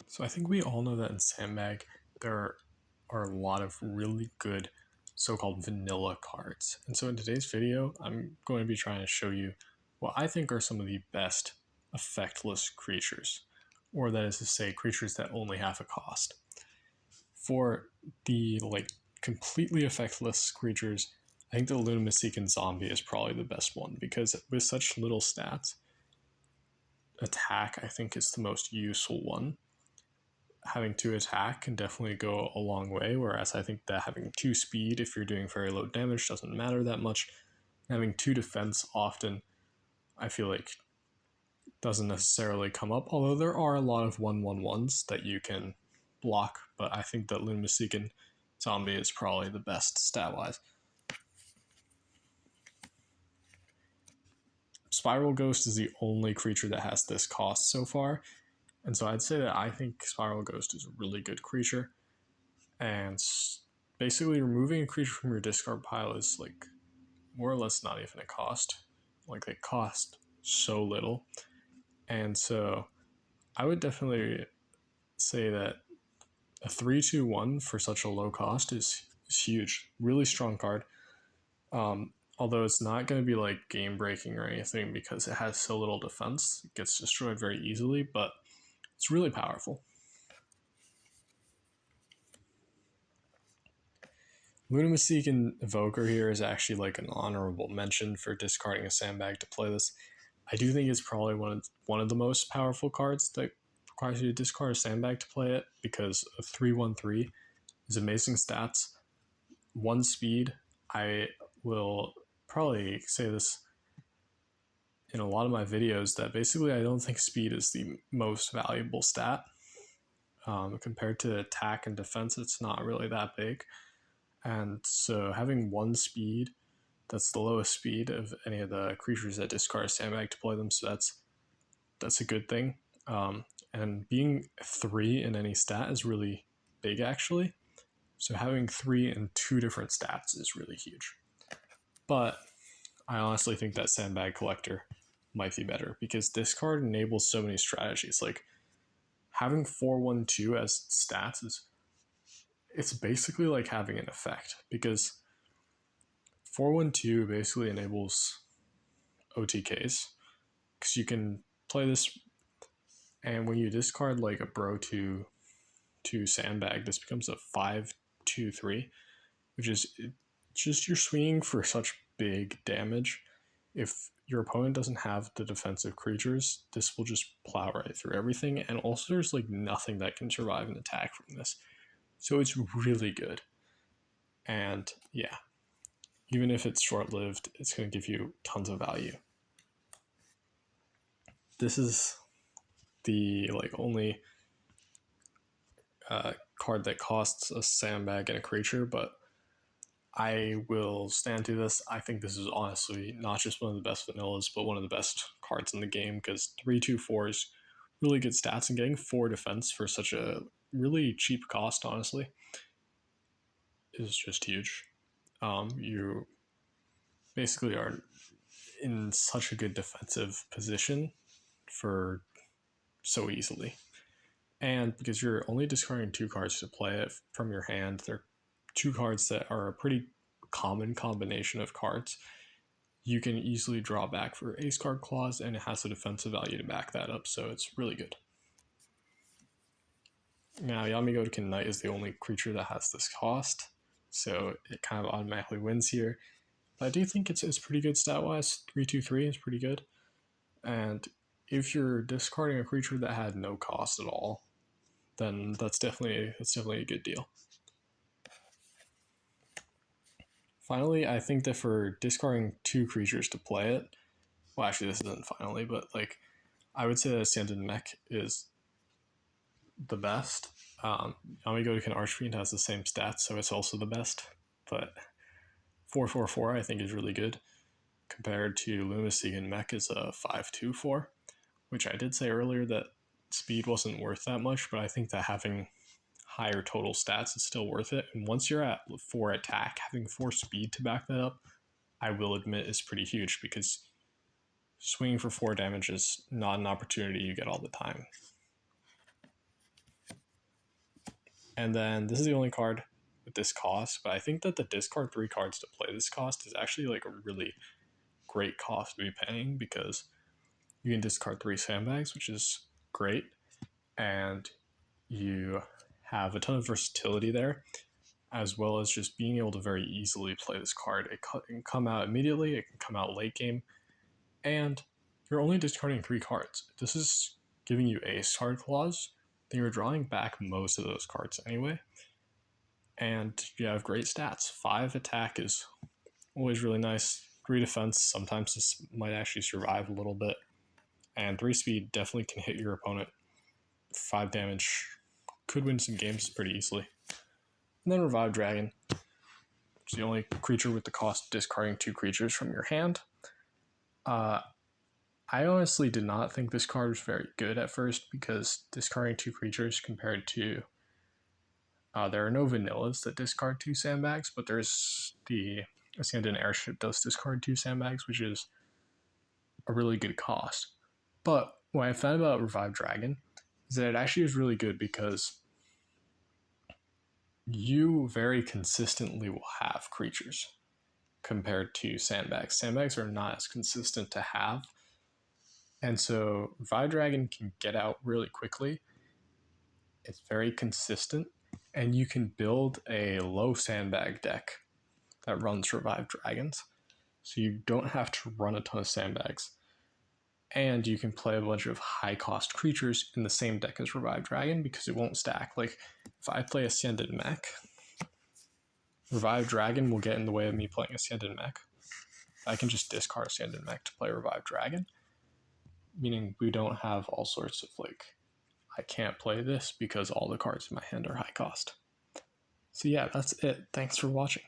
So I think we all know that in Sandbag there are a lot of really good so-called vanilla cards. And so in today's video, I'm going to be trying to show you what I think are some of the best effectless creatures, or that is to say creatures that only have a cost. For the completely effectless creatures, I think the Lunamasican Zombie is probably the best one because with such little stats, attack I think is the most useful one. Having 2 attack can definitely go a long way, whereas I think that having 2 speed, if you're doing very low damage, doesn't matter that much. Having 2 defense often, I feel like, doesn't necessarily come up, although there are a lot of 1/1/1s that you can block, but I think that Lunamasican Zombie is probably the best stat-wise. Spiral Ghost is the only creature that has this cost so far, and so I'd say that I think Spiral Ghost is a really good creature, and basically removing a creature from your discard pile is like more or less not even a cost. Like they cost so little, and so I would definitely say that a 3/2/1 for such a low cost is huge. Really strong card. Although it's not going to be like game breaking or anything because it has so little defense, it gets destroyed very easily, but it's really powerful. Lunamasican Evoker here is actually like an honorable mention for discarding a Sandbag to play this. I do think it's probably one of the most powerful cards that requires you to discard a Sandbag to play it because a 3/1/3 is amazing stats. 1 speed, I will probably say this in a lot of my videos that basically I don't think speed is the most valuable stat. Compared to attack and defense, it's not really that big. And so having 1 speed, that's the lowest speed of any of the creatures that discard a Sandbag to play them, so that's a good thing. And being 3 in any stat is really big actually. So having 3 in 2 different stats is really huge. But I honestly think that Sandbag Collector might be better because this card enables so many strategies. Like having 4/1/2 as stats it's basically like having an effect because 4/1/2 basically enables OTKs because you can play this, and when you discard like a Bro to Sandbag, this becomes a 5/2/3, which is just you're swinging for such big damage. If your opponent doesn't have the defensive creatures, this will just plow right through everything, and also there's like nothing that can survive an attack from this. So it's really good. And yeah, even if it's short-lived, it's going to give you tons of value. This is the only card that costs a Sandbag and a creature, but I will stand to this. I think this is honestly not just one of the best vanillas, but one of the best cards in the game because 3/2/4 is really good stats, and getting 4 defense for such a really cheap cost, honestly, is just huge. You basically are in such a good defensive position for so easily. And because you're only discarding 2 cards to play it from your hand, they're 2 cards that are a pretty common combination of cards. You can easily draw back for Ace Card Clause, and it has a defensive value to back that up, so it's really good. Now, Yamigotokin Knight is the only creature that has this cost, so it kind of automatically wins here. But I do think it's pretty good stat-wise. 3/2/3 is pretty good. And if you're discarding a creature that had no cost at all, then that's definitely a good deal. Finally, I think that for discarding 2 creatures to play it, well, actually, this isn't finally, but I would say that Sandbag Mech is the best. Yamigotokin Archfiend has the same stats, so it's also the best. But 4/4/4 I think is really good compared to Lunamasican Mech is a 5/2/4, which I did say earlier that speed wasn't worth that much, but I think that having higher total stats is still worth it. And once you're at 4 attack, having 4 speed to back that up, I will admit is pretty huge because swinging for 4 damage is not an opportunity you get all the time. And then this is the only card with this cost, but I think that the discard 3 cards to play this cost is actually like a really great cost to be paying, because you can discard 3 sandbags, which is great, and you have a ton of versatility there, as well as just being able to very easily play this card. It can come out immediately, it can come out late game, and you're only discarding 3 cards. This is giving you ace card clause, then you're drawing back most of those cards anyway. And you have great stats. 5 attack is always really nice. 3 defense, sometimes this might actually survive a little bit. And 3 speed definitely can hit your opponent. 5 damage could win some games pretty easily. And then Revive Dragon, which is the only creature with the cost of discarding 2 creatures from your hand. I honestly did not think this card was very good at first, because discarding 2 creatures compared to... there are no vanillas that discard 2 sandbags, but there's the Ascendant Airship does discard 2 sandbags, which is a really good cost. But what I found about Revive Dragon is that it actually is really good because you very consistently will have creatures compared to sandbags. Sandbags are not as consistent to have, and so Revive Dragon can get out really quickly. It's very consistent, and you can build a low sandbag deck that runs Revive Dragons, so you don't have to run a ton of sandbags. And you can play a bunch of high cost creatures in the same deck as Revive Dragon, because it won't stack. Like, if I play Ascended Mech, Revive Dragon will get in the way of me playing Ascended Mech. I can just discard Ascended Mech to play Revive Dragon, meaning we don't have all sorts of like, I can't play this because all the cards in my hand are high cost. So yeah, that's it. Thanks for watching.